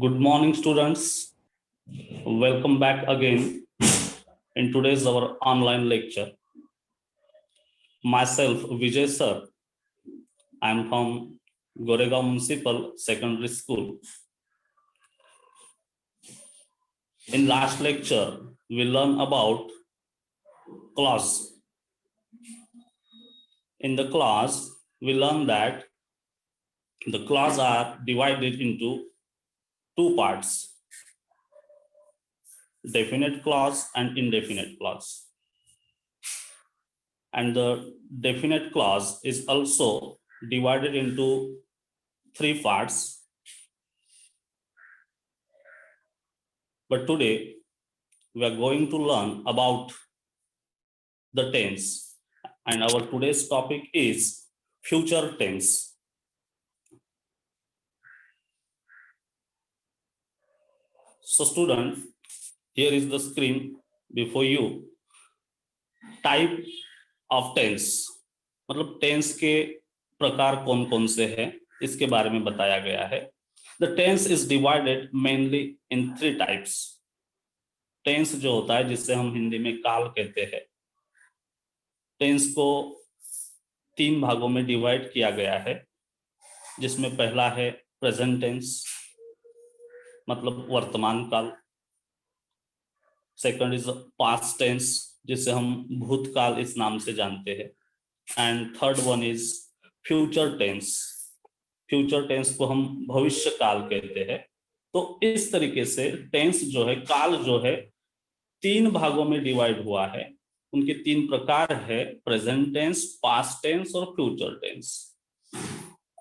Good morning, students. Welcome back again in today's our online lecture. Myself, Vijay sir. I am from Goregaon Municipal Secondary School. In last lecture, we learned about clause. In the clause, we learned that the clause are divided into two parts: definite clause and indefinite clause. And the definite clause is also divided into three parts. But today we are going to learn about the tense, and our today's topic is future tense. So student, here is the screen before you. Type of tense, मतलब tense के प्रकार कौन कौन से हैं इसके बारे में बताया गया है. The tense is divided mainly in three types. Tense जो होता है जिसे हम हिंदी में काल कहते हैं, टेंस को तीन भागों में डिवाइड किया गया है, जिसमें पहला है प्रेजेंट टेंस, मतलब वर्तमान काल. सेकंड इज पास्ट टेंस, जिसे हम भूतकाल इस नाम से जानते हैं. And third one is future tense. Future tense को हम भविष्य काल कहते हैं. तो इस तरीके से टेंस जो है, काल जो है, तीन भागों में डिवाइड हुआ है. उनके तीन प्रकार है: प्रेजेंट टेंस, पास्ट टेंस और फ्यूचर टेंस.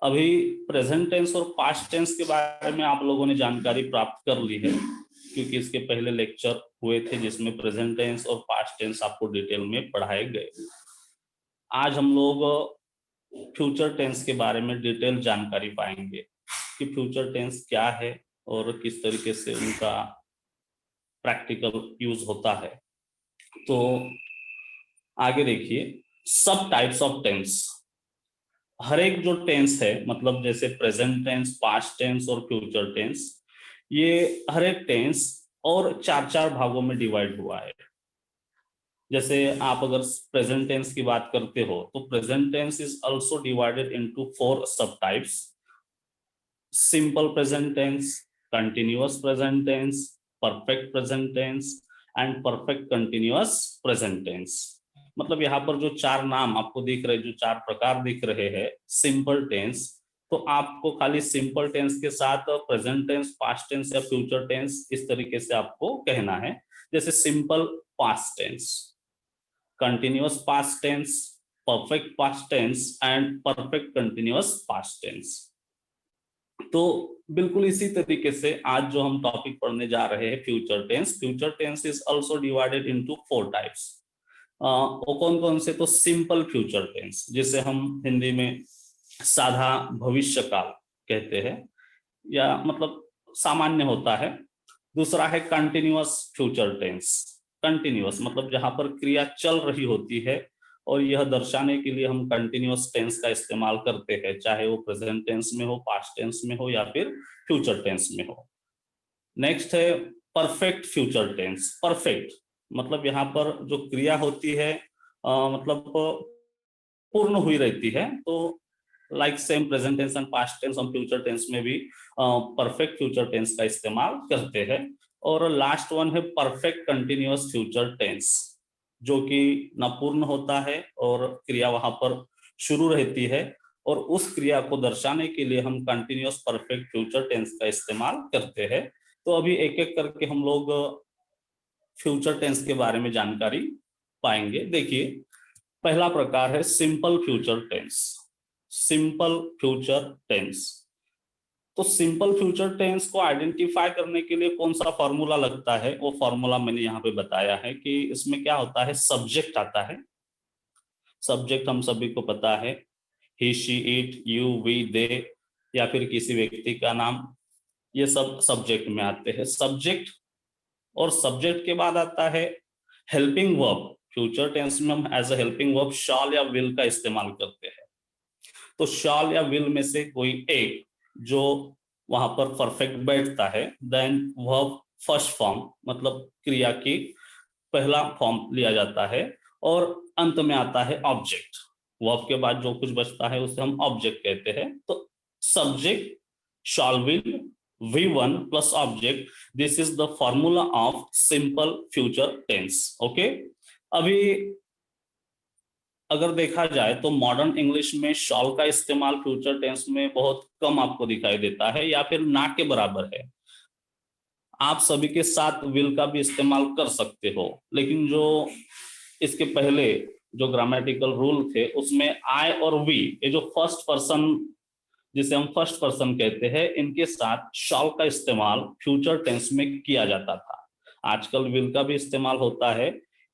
अभी प्रेजेंट टेंस और पास्ट टेंस के बारे में आप लोगों ने जानकारी प्राप्त कर ली है, क्योंकि इसके पहले लेक्चर हुए थे जिसमें प्रेजेंट टेंस और पास्ट टेंस आपको डिटेल में पढ़ाए गए. आज हम लोग फ्यूचर टेंस के बारे में डिटेल जानकारी पाएंगे कि फ्यूचर टेंस क्या है और किस तरीके से उनका प्रैक्टिकल यूज होता है. तो आगे देखिए, सब टाइप्स ऑफ टेंस. हर एक जो टेंस है, मतलब जैसे प्रेजेंट टेंस, पास्ट टेंस और फ्यूचर टेंस, ये हर एक टेंस और चार चार भागों में डिवाइड हुआ है. जैसे आप अगर प्रेजेंट टेंस की बात करते हो तो present tense is also divided into four sub types: simple present tense, continuous present tense, perfect present tense and perfect continuous present tense. मतलब यहाँ पर जो चार नाम आपको दिख रहे, जो चार प्रकार दिख रहे हैं सिंपल टेंस, तो आपको खाली सिंपल टेंस के साथ प्रेजेंट टेंस, पास्ट टेंस या फ्यूचर टेंस इस तरीके से आपको कहना है. जैसे simple past tense, continuous past tense, perfect past tense and perfect continuous past tense. तो बिल्कुल इसी तरीके से आज जो हम टॉपिक पढ़ने जा रहे हैं future tense. Future tense is also divided into four types. वो कौन कौन से? तो सिंपल फ्यूचर टेंस, जिसे हम हिंदी में साधा भविष्य काल कहते हैं, या मतलब सामान्य होता है. दूसरा है कंटिन्यूअस फ्यूचर टेंस. कंटिन्यूअस मतलब जहां पर क्रिया चल रही होती है, और यह दर्शाने के लिए हम कंटिन्यूअस टेंस का इस्तेमाल करते हैं, चाहे वो प्रेजेंट टेंस में हो, पास्ट टेंस में हो या फिर फ्यूचर टेंस में हो. नेक्स्ट है परफेक्ट फ्यूचर टेंस. परफेक्ट मतलब यहाँ पर जो क्रिया होती है मतलब पूर्ण हुई रहती है. तो like same present tense and past tense, हम फ्यूचर टेंस में भी परफेक्ट फ्यूचर टेंस का इस्तेमाल करते हैं. और लास्ट वन है परफेक्ट कंटिन्यूअस फ्यूचर टेंस, जो कि न पूर्ण होता है और क्रिया वहां पर शुरू रहती है, और उस क्रिया को दर्शाने के लिए हम कंटिन्यूअस परफेक्ट फ्यूचर टेंस का इस्तेमाल करते हैं. तो अभी एक एक करके हम लोग फ्यूचर टेंस के बारे में जानकारी पाएंगे. देखिए, पहला प्रकार है simple future tense. Simple future tense. तो सिंपल फ्यूचर टेंस को आइडेंटिफाई करने के लिए कौन सा फॉर्मूला लगता है, वो फॉर्मूला मैंने यहाँ पे बताया है कि इसमें क्या होता है, सब्जेक्ट आता है. सब्जेक्ट हम सभी को पता है, ही, शी, इट, यू, वी, दे, या फिर किसी व्यक्ति का नाम, ये सब सब्जेक्ट में आते हैं. सब्जेक्ट, और सब्जेक्ट के बाद आता है हेल्पिंग वर्ब. फ्यूचर टेंस में हम as a helping verb shall या विल का इस्तेमाल करते हैं. तो शॉल या विल में से कोई एक जो वहां पर परफेक्ट बैठता है, देन वर्ब फर्स्ट फॉर्म मतलब क्रिया की पहला फॉर्म लिया जाता है, और अंत में आता है ऑब्जेक्ट। वर्ब के बाद जो कुछ बचता है उसे हम ऑब्जेक्ट कहते हैं। तो subject shall will V1 plus object, this is the formula of simple future tense. Okay, अभी अगर देखा जाए तो मॉडर्न इंग्लिश में शॉल का इस्तेमाल फ्यूचर टेंस में बहुत कम आपको दिखाई देता है, या फिर ना के बराबर है। आप सभी के साथ विल का भी इस्तेमाल कर सकते हो, लेकिन जो इसके पहले जो ग्रामेटिकल रूल थे उसमें आई और वी, ये जो फर्स्ट पर्सन जिसे हम फर्स्ट पर्सन कहते हैं, इनके साथ शॉल का इस्तेमाल फ्यूचर टेंस में किया जाता था। आजकल विल का भी इस्तेमाल होता है,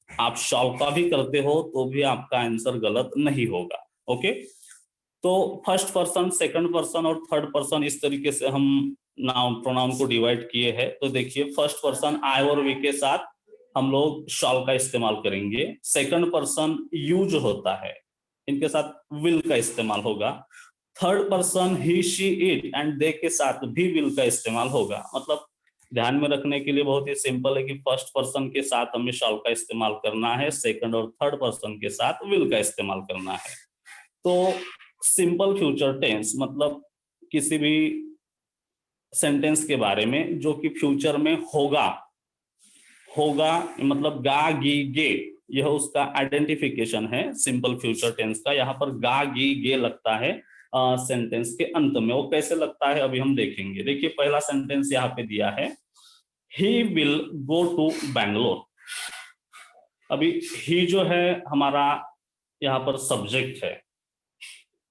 आप शॉल का भी करते हो तो भी आपका आंसर गलत नहीं होगा। ओके, तो फर्स्ट पर्सन, सेकंड पर्सन और थर्ड पर्सन इस तरीके से हम नाउन प्रोनाउन को डिवाइड किए हैं। तो देखिए, फर्स्ट पर्सन आई और वी के साथ हम लोग शॉल का इस्तेमाल करेंगे। सेकंड पर्सन यू जो होता है, इनके साथ विल का इस्तेमाल होगा। Third person he she it and they के साथ भी विल का इस्तेमाल होगा। मतलब ध्यान में रखने के लिए बहुत ही सिंपल है कि फर्स्ट पर्सन के साथ हमें शॉल का इस्तेमाल करना है, सेकंड और थर्ड पर्सन के साथ विल का इस्तेमाल करना है। तो सिंपल फ्यूचर टेंस मतलब किसी भी सेंटेंस के बारे में जो कि फ्यूचर में होगा, होगा मतलब गा गी गे, यह उसका आइडेंटिफिकेशन है सिंपल फ्यूचर टेंस का। यहाँ पर गा गी गे लगता है सेंटेंस के अंत में। वो कैसे लगता है अभी हम देखेंगे। देखिए, पहला सेंटेंस यहाँ पे दिया है, he will go to Bangalore. अभी ही जो है हमारा यहाँ पर सब्जेक्ट है,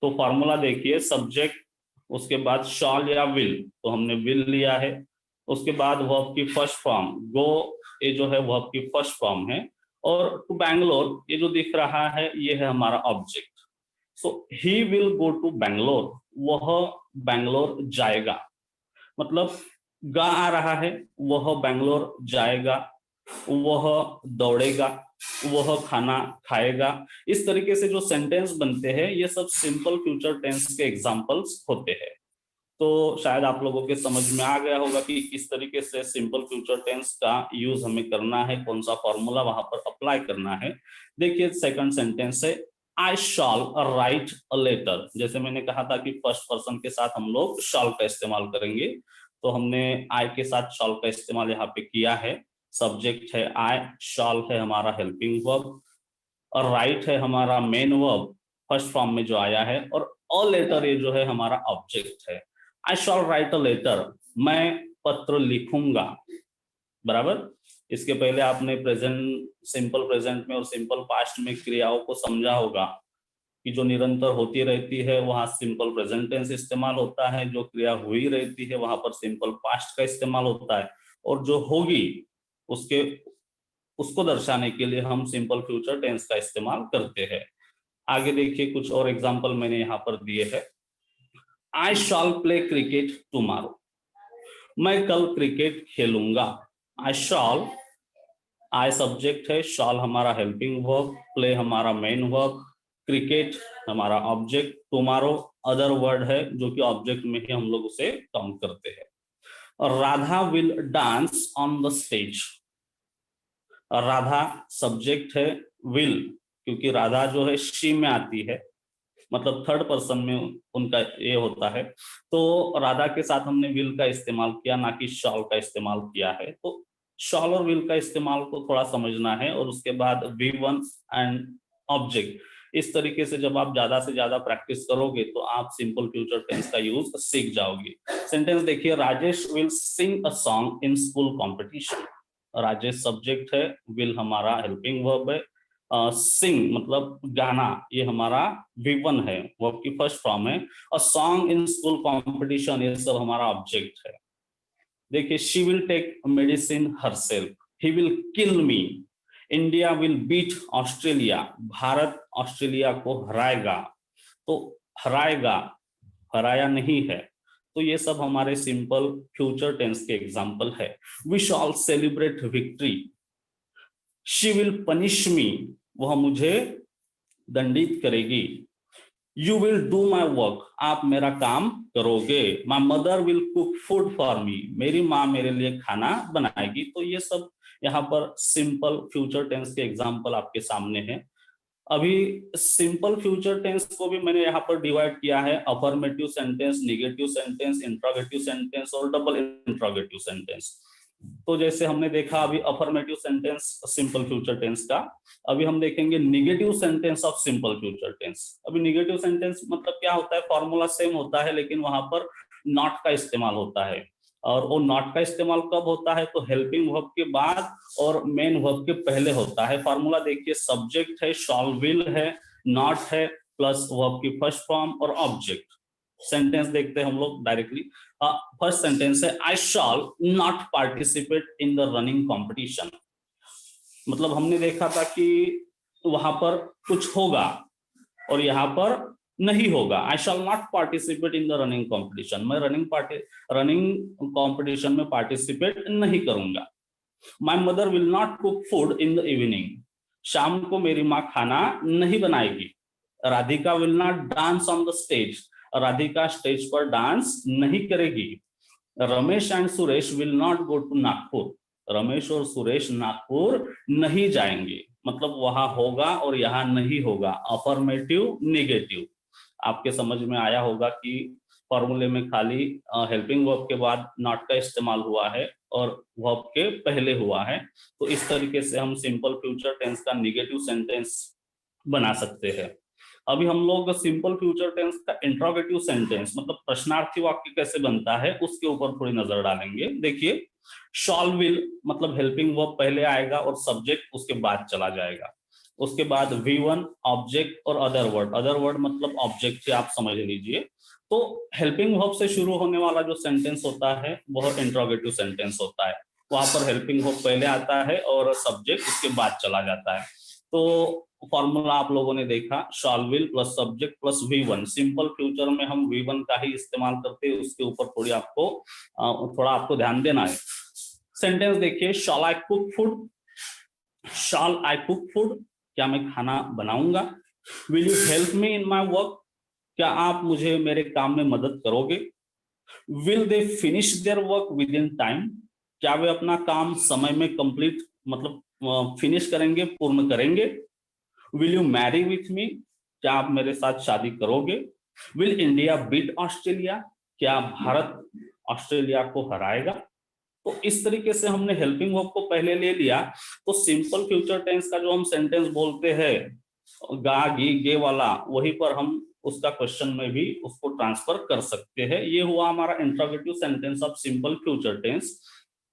तो फॉर्मूला देखिए, सब्जेक्ट उसके बाद शॉल या विल, तो हमने विल लिया है। उसके बाद वर्ब की फर्स्ट फॉर्म गो, ये जो है वर्ब की फर्स्ट फॉर्म है, और टू बैंगलोर ये जो दिख रहा है ये है हमारा object. So he will go to Bangalore, वह बैंगलोर जाएगा। मतलब गा आ रहा है, वह बैंगलोर जाएगा, वह दौड़ेगा, वह खाना खाएगा। इस तरीके से जो सेंटेंस बनते हैं ये सब सिंपल फ्यूचर टेंस के एग्जांपल्स होते हैं। तो शायद आप लोगों के समझ में आ गया होगा कि किस तरीके से सिंपल फ्यूचर टेंस का यूज हमें करना है, कौन सा फॉर्मूला वहां पर अप्लाई करना है। देखिए, सेकंड सेंटेंस है, I shawl right a letter. जैसे मैंने कहा था कि फर्स्ट पर्सन के साथ हम लोग शॉल का इस्तेमाल करेंगे, तो हमने आई के साथ शॉल का इस्तेमाल यहाँ पे किया है। सब्जेक्ट है आई, शॉल है हमारा हेल्पिंग वर्ब, और राइट है हमारा मेन वर्ब फर्स्ट फॉर्म में जो आया है, और अ लेटर ये जो है हमारा ऑब्जेक्ट है। I shawl right a letter, मैं पत्र लिखूंगा। बराबर, इसके पहले आपने प्रेजेंट, सिंपल प्रेजेंट में और सिंपल पास्ट में क्रियाओं को समझा होगा कि जो निरंतर होती रहती है वहां सिंपल प्रेजेंट टेंस इस्तेमाल होता है, जो क्रिया हुई रहती है वहां पर सिंपल पास्ट का इस्तेमाल होता है, और जो होगी उसके उसको दर्शाने के लिए हम सिंपल फ्यूचर टेंस का इस्तेमाल करते हैं। आगे देखिए, कुछ और एग्जांपल मैंने यहाँ पर दिए हैं। I shawl play cricket tomorrow, मैं कल क्रिकेट खेलूंगा। आई शॉल, आई सब्जेक्ट है, शॉल हमारा हेल्पिंग वर्ब, प्ले हमारा मेन वर्ब, क्रिकेट हमारा ऑब्जेक्ट, टुमारो अदर वर्ड है जो कि ऑब्जेक्ट में ही हम लोग उसे काउंट करते हैं। और Radha will dance on the stage, Radha subject है, विल क्योंकि राधा जो है शी में आती है, मतलब थर्ड पर्सन में उनका ये होता है, तो राधा के साथ हमने विल का इस्तेमाल किया, ना कि शॉल का इस्तेमाल किया है। तो शॉल और विल का इस्तेमाल को थोड़ा समझना है, और उसके बाद V1 एंड ऑब्जेक्ट, इस तरीके से जब आप ज्यादा से ज्यादा प्रैक्टिस करोगे तो आप सिंपल फ्यूचर टेंस का यूज सीख जाओगे। सेंटेंस देखिए, Rajesh will sing a song in school competition. Rajesh subject है, विल हमारा हेल्पिंग वर्ब है, सिंग मतलब गाना ये हमारा V1 है, वर्ब की फर्स्ट फॉर्म है, और सॉन्ग इन स्कूल कॉम्पिटिशन ये सब हमारा ऑब्जेक्ट है। देखिए, she will take medicine herself, he will kill me, India will beat Australia, Bharat Australia को हराएगा। तो हराएगा, हराया नहीं है, तो ये सब हमारे सिंपल फ्यूचर टेंस के एग्जांपल है। We shall celebrate victory, she will punish me, वह मुझे दंडित करेगी, you will do my work, आप मेरा काम करोगे। My mother will cook food for me, मेरी माँ मेरे लिए खाना बनाएगी। तो ये सब यहाँ पर सिंपल फ्यूचर टेंस के एग्जाम्पल आपके सामने है। अभी सिंपल फ्यूचर टेंस को भी मैंने यहाँ पर डिवाइड किया है, affirmative sentence, negative sentence, interrogative sentence और डबल इंट्रोगेटिव सेंटेंस। तो जैसे हमने देखा अभी affirmative sentence simple future tense का, अभी हम देखेंगे negative sentence of simple future tense. अभी निगेटिव सेंटेंस मतलब क्या होता है, फॉर्मूला सेम होता है लेकिन वहां पर नॉट का इस्तेमाल होता है। और वो नॉट का इस्तेमाल कब होता है, तो हेल्पिंग वर्ब के बाद और मेन वर्ब के पहले होता है। फॉर्मूला देखिए, सब्जेक्ट है, शॉल विल है, नॉट है, प्लस वर्ब की फर्स्ट फॉर्म और ऑब्जेक्ट। सेंटेंस देखते हैं हम लोग डायरेक्टली। फर्स्ट सेंटेंस है, I shall not participate in the running competition. मतलब हमने देखा था कि वहां पर कुछ होगा और यहाँ पर नहीं होगा। I shall not participate in the running competition, मैं रनिंग कॉम्पिटिशन में पार्टिसिपेट नहीं करूंगा। My mother will not cook food in the evening, शाम को मेरी माँ खाना नहीं बनाएगी। Radhika will not dance on the stage, Radhika stage पर डांस नहीं करेगी। Ramesh and Suresh will not go to Nagpur, Ramesh और सुरेश नागपुर नहीं जाएंगे। मतलब वहां होगा और यहाँ नहीं होगा, अफर्मेटिव नेगेटिव। आपके समझ में आया होगा कि फॉर्मूले में खाली हेल्पिंग वर्ब के बाद नॉट का इस्तेमाल हुआ है और वर्ब के पहले हुआ है। तो इस तरीके से हम सिंपल फ्यूचर टेंस का नेगेटिव सेंटेंस बना सकते हैं। अभी हम लोग सिंपल फ्यूचर टेंस का इंट्रोगेटिव सेंटेंस मतलब प्रश्नार्थी वाक्य कैसे बनता है उसके ऊपर थोड़ी नजर डालेंगे। देखिए, शॉल विल मतलब हेल्पिंग वर्ब पहले आएगा और सब्जेक्ट उसके बाद चला जाएगा। उसके बाद V1 ऑब्जेक्ट और अदर वर्ड, अदर वर्ड मतलब ऑब्जेक्ट से आप समझ लीजिए। तो हेल्पिंग वर्ब से शुरू होने वाला जो सेंटेंस होता है वह इंट्रोगेटिव सेंटेंस होता है। वहां पर हेल्पिंग वर्ब पहले आता है और सब्जेक्ट उसके बाद चला जाता है। तो फॉर्मूला आप लोगों ने देखा, shawl will plus subject plus V1। Simple future में हम V1 का ही इस्तेमाल करते हैं, उसके ऊपर थोड़ा आपको ध्यान देना है। सेंटेंस देखिए, shawl I cook food, shawl I cook food, क्या मैं खाना बनाऊंगा। Will you help me in my work, क्या आप मुझे मेरे काम में मदद करोगे। Will they finish their work with in time, क्या वे अपना काम समय में कंप्लीट मतलब फिनिश करेंगे, पूर्ण करेंगे। Will you Mary with me, क्या आप मेरे साथ शादी करोगे। विल इंडिया बीट ऑस्ट्रेलिया, क्या भारत ऑस्ट्रेलिया को हराएगा। तो इस तरीके से हमने हेल्पिंग वर्ब को पहले ले लिया। तो सिंपल फ्यूचर टेंस का जो हम सेंटेंस बोलते हैं गा गी गे वाला, वहीं पर हम उसका क्वेश्चन में भी उसको ट्रांसफर कर सकते हैं। ये हुआ हमारा interrogative sentence of simple future tense.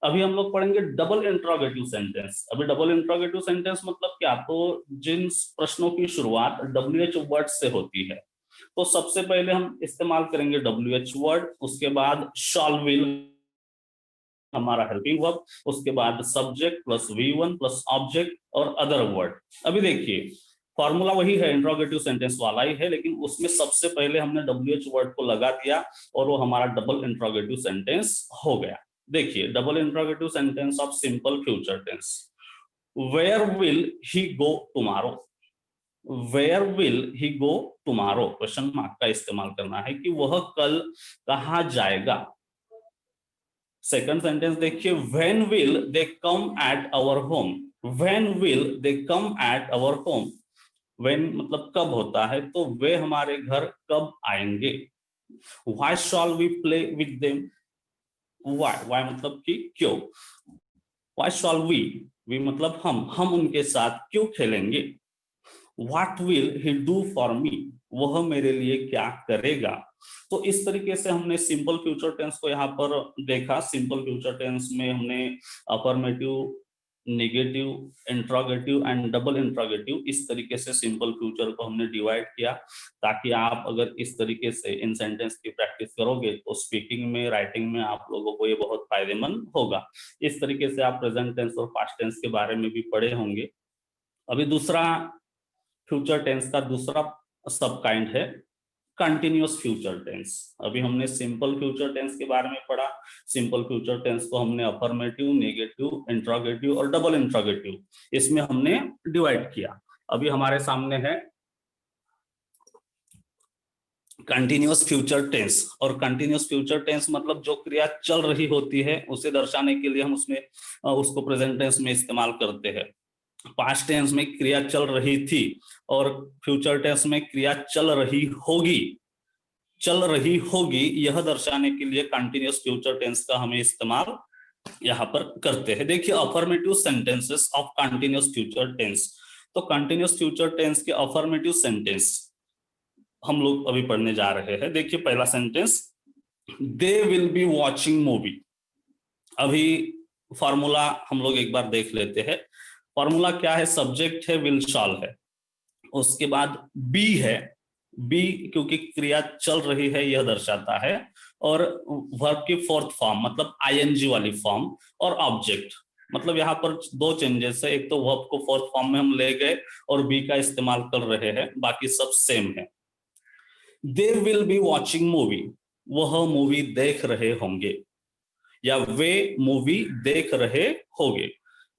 अभी हम लोग पढ़ेंगे डबल इंट्रोगेटिव सेंटेंस। अभी डबल इंट्रोगेटिव सेंटेंस मतलब क्या, तो जिन प्रश्नों की शुरुआत WH वर्ड से होती है, तो सबसे पहले हम इस्तेमाल करेंगे WH वर्ड, उसके बाद शॉल विल हमारा हेल्पिंग वर्ब, उसके बाद subject plus V1 plus object और अदर वर्ड। अभी देखिए, फॉर्मूला वही है, इंट्रोगेटिव सेंटेंस वाला ही है, लेकिन उसमें सबसे पहले हमने WH वर्ड को लगा दिया और वो हमारा डबल इंट्रोगेटिव सेंटेंस हो गया। देखिए, double interrogative sentence of simple future tense. Where will he go tomorrow, where will he go tomorrow, question mark का इस्तेमाल करना है कि वह कल कहाँ जाएगा। सेकंड सेंटेंस देखिए, when will they come at our home, when will they come at our home. When मतलब कब होता है, तो वे हमारे घर कब आएंगे। Why shall we play with them, why मतलब कि क्यों। व्हाई शॉल वी मतलब हम उनके साथ क्यों खेलेंगे। What will he do for me, वह मेरे लिए क्या करेगा। तो इस तरीके से हमने सिंपल फ्यूचर टेंस को यहाँ पर देखा। सिंपल फ्यूचर टेंस में हमने affirmative, negative, interrogative and double interrogative, इस तरीके से सिंपल फ्यूचर को हमने डिवाइड किया, ताकि आप अगर इस तरीके से इन सेंटेंस की प्रैक्टिस करोगे तो स्पीकिंग में, राइटिंग में आप लोगों को ये बहुत फायदेमंद होगा। इस तरीके से आप प्रेजेंट टेंस और पास्ट टेंस के बारे में भी पढ़े होंगे। अभी दूसरा फ्यूचर टेंस का दूसरा सब काइंड है कंटिन्यूअस फ्यूचर टेंस। अभी हमने सिंपल फ्यूचर टेंस के बारे में पढ़ा। सिंपल फ्यूचर टेंस को हमने अफर्मेटिव, नेगेटिव, इंट्रोगेटिव और डबल इंट्रोगेटिव इसमें हमने डिवाइड किया। अभी हमारे सामने है कंटिन्यूअस फ्यूचर टेंस, और कंटिन्यूअस फ्यूचर टेंस मतलब जो क्रिया चल रही होती है उसे दर्शाने के लिए हम उसमें उसको प्रेजेंट टेंस में इस्तेमाल करते हैं। पास्ट टेंस में क्रिया चल रही थी और फ्यूचर टेंस में क्रिया चल रही होगी, यह दर्शाने के लिए कंटिन्यूअस फ्यूचर टेंस का हमें इस्तेमाल यहाँ पर करते हैं। देखिए affirmative sentences of continuous future tense. तो कंटिन्यूअस फ्यूचर टेंस के अफर्मेटिव सेंटेंस हम लोग अभी पढ़ने जा रहे हैं। देखिए पहला sentence, they will be watching movie. अभी फॉर्मूला हम लोग एक बार देख लेते हैं। फॉर्मूला क्या है? सब्जेक्ट है, विल शॉल है, उसके बाद बी है, बी क्योंकि क्रिया चल रही है यह दर्शाता है, और वर्ब की फोर्थ फॉर्म मतलब आईएनजी वाली फॉर्म, और ऑब्जेक्ट। मतलब यहाँ पर दो चेंजेस है, एक तो वर्ब को फोर्थ फॉर्म में हम ले गए और बी का इस्तेमाल कर रहे हैं, बाकी सब सेम है। दे विल बी वॉचिंग मूवी, वह मूवी देख रहे होंगे, या वे मूवी देख रहे होंगे।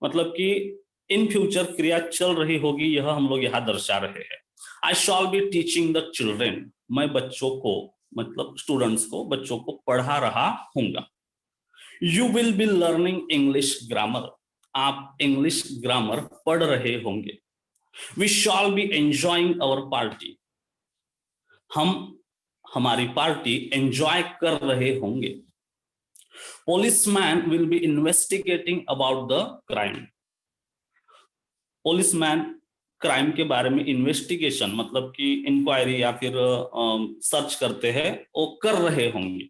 मतलब कि इन फ्यूचर क्रिया चल रही होगी, यह हम लोग यहाँ दर्शा रहे हैं। I shall be teaching the children, मैं बच्चों को मतलब स्टूडेंट्स को, बच्चों को पढ़ा रहा हूंगा। You will be learning English grammar, आप इंग्लिश ग्रामर पढ़ रहे होंगे। We shall be enjoying our party, हम हमारी पार्टी एंजॉय कर रहे होंगे। Policeman will be investigating about the crime, policeman crime के बारे में इन्वेस्टिगेशन मतलब कि इंक्वायरी या फिर सर्च करते हैं, वो कर रहे होंगे।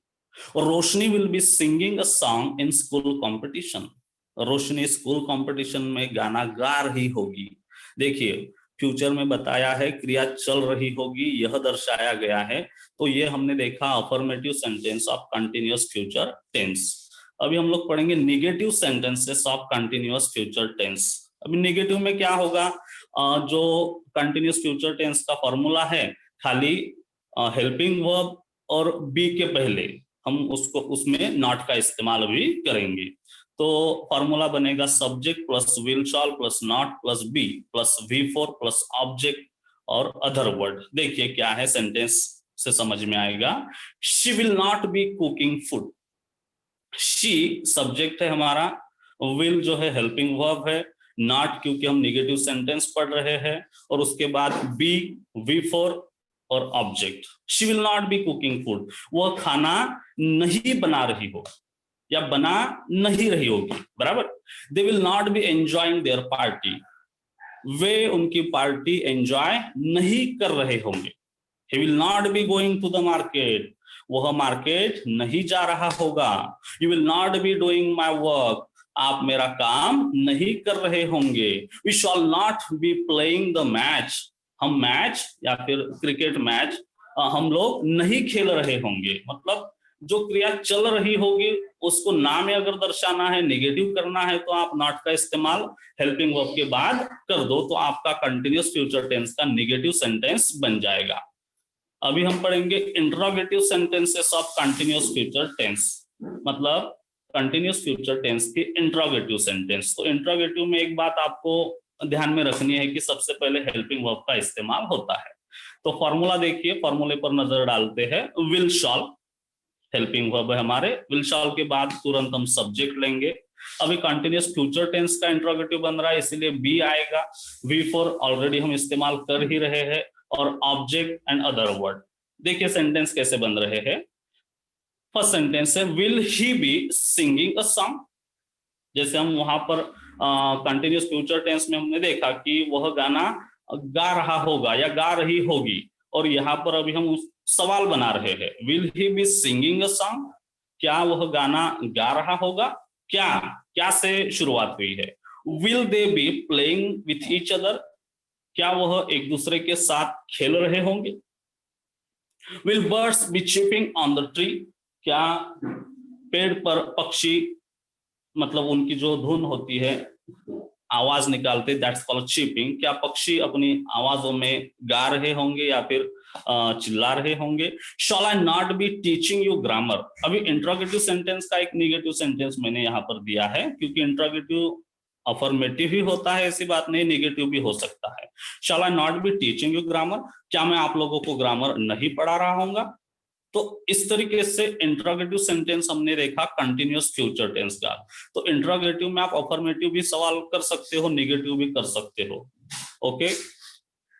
और Roshni will be singing a song in school competition, Roshni school competition में गाना गा रही होगी। देखिए फ्यूचर में बताया है क्रिया चल रही होगी, यह दर्शाया गया है। तो ये हमने देखा affirmative sentence of continuous future tense. अभी हम लोग पढ़ेंगे negative sentences of continuous future tense. अभी निगेटिव में क्या होगा? जो कंटिन्यूअस फ्यूचर टेंस का फॉर्मूला है, खाली हेल्पिंग वर्ब और बी के पहले हम उसको उसमें नॉट का इस्तेमाल भी करेंगे। तो फॉर्मूला बनेगा subject plus will shall plus not plus be plus V4 plus object और अदर वर्ड। देखिए क्या है, सेंटेंस से समझ में आएगा। She will not be cooking food, she subject है हमारा, विल जो है हेल्पिंग वर्ब है, नॉट क्योंकि हम निगेटिव सेंटेंस पढ़ रहे हैं, और उसके बाद बी V4 और object. She will not be cooking food, वह खाना नहीं बना रही हो या बना नहीं रही होगी, बराबर। They will not be enjoying their party, वे उनकी पार्टी एंजॉय नहीं कर रहे होंगे। He will not be going to the market, वह मार्केट नहीं जा रहा होगा। You will not be doing my work, आप मेरा काम नहीं कर रहे होंगे। We shall not be playing the match, हम मैच या फिर क्रिकेट मैच हम लोग नहीं खेल रहे होंगे। मतलब जो क्रिया चल रही होगी उसको ना में अगर दर्शाना है, नेगेटिव करना है, तो आप नॉट का इस्तेमाल हेल्पिंग वर्ब के बाद कर दो, तो आपका कंटिन्यूअस फ्यूचर टेंस का नेगेटिव सेंटेंस बन जाएगा। अभी हम पढ़ेंगे interrogative sentences of continuous future tense, मतलब कंटिन्यूअस फ्यूचर टेंस की इंट्रोगेटिव सेंटेंस। तो इंट्रोगेटिव में एक बात आपको ध्यान में रखनी है कि सबसे पहले हेल्पिंग वर्ब का इस्तेमाल होता है। तो फॉर्मूला देखिए, फॉर्मूले पर नजर डालते हैं। विल शॉल हेल्पिंग वर्ब है हमारे, विल शॉल के बाद तुरंत हम सब्जेक्ट लेंगे। अभी कंटिन्यूअस फ्यूचर टेंस का इंट्रोगेटिव बन रहा है, इसीलिए बी आएगा। V4 ऑलरेडी हम इस्तेमाल कर ही रहे हैं, और ऑब्जेक्ट एंड अदर वर्ड। देखिए सेंटेंस कैसे बन रहे हैं। फर्स्ट सेंटेंस है will he B singing a song, जैसे हम वहां पर कंटिन्यूअस फ्यूचर टेंस में हमने देखा कि वह गाना गा रहा होगा या गा रही होगी, और यहाँ पर अभी हम सवाल बना रहे हैं। Will he B singing a song, क्या वह गाना गा रहा होगा? क्या क्या से शुरुआत हुई है। Will they be playing with each other, क्या वह एक दूसरे के साथ खेल रहे होंगे। Will birds be chirping on the tree, क्या पेड़ पर पक्षी मतलब उनकी जो धुन होती है, आवाज निकालते, दैट्स कॉल्ड चिपिंग, क्या पक्षी अपनी आवाजों में गा रहे होंगे या फिर चिल्ला रहे होंगे। Shawl I not be teaching you grammar, अभी इंट्रोगेटिव सेंटेंस का एक नेगेटिव सेंटेंस मैंने यहाँ पर दिया है, क्योंकि इंट्रोगेटिव अफर्मेटिव ही होता है, ऐसी बात नहीं, नेगेटिव भी हो सकता है। Shawl I not be teaching you grammar, क्या मैं आप लोगों को ग्रामर नहीं पढ़ा रहा हूंगा। तो इस तरीके से इंट्रोगेटिव सेंटेंस हमने देखा कंटिन्यूअस फ्यूचर टेंस का। तो इंट्रोगेटिव में आप अफर्मेटिव भी सवाल कर सकते हो, निगेटिव भी कर सकते हो। ओके,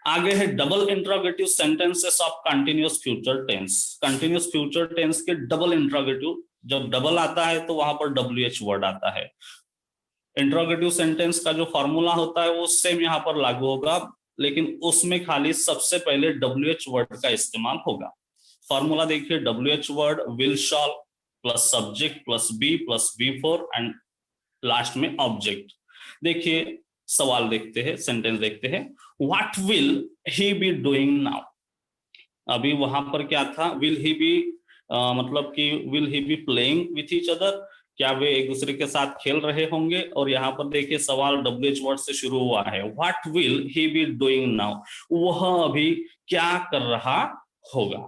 आगे है double interrogative sentences of continuous future tense. Continuous future tense के डबल इंट्रोगेटिव, जब डबल आता है तो वहां पर WH वर्ड आता है। इंट्रोगेटिव सेंटेंस का जो फॉर्मूला होता है वो सेम यहाँ पर लागू होगा, लेकिन उसमें खाली सबसे पहले WH वर्ड का इस्तेमाल होगा। फॉर्मूला देखिए, WH word will shall plus subject plus be plus B4 and last में ऑब्जेक्ट। देखिए सवाल देखते हैं, सेंटेंस देखते हैं। What will he be doing now. अभी वहां पर क्या था, विल ही बी मतलब कि will he B playing with each other, क्या वे एक दूसरे के साथ खेल रहे होंगे। और यहाँ पर देखिए सवाल WH वर्ड से शुरू हुआ है, what will he be doing now, वह अभी क्या कर रहा होगा।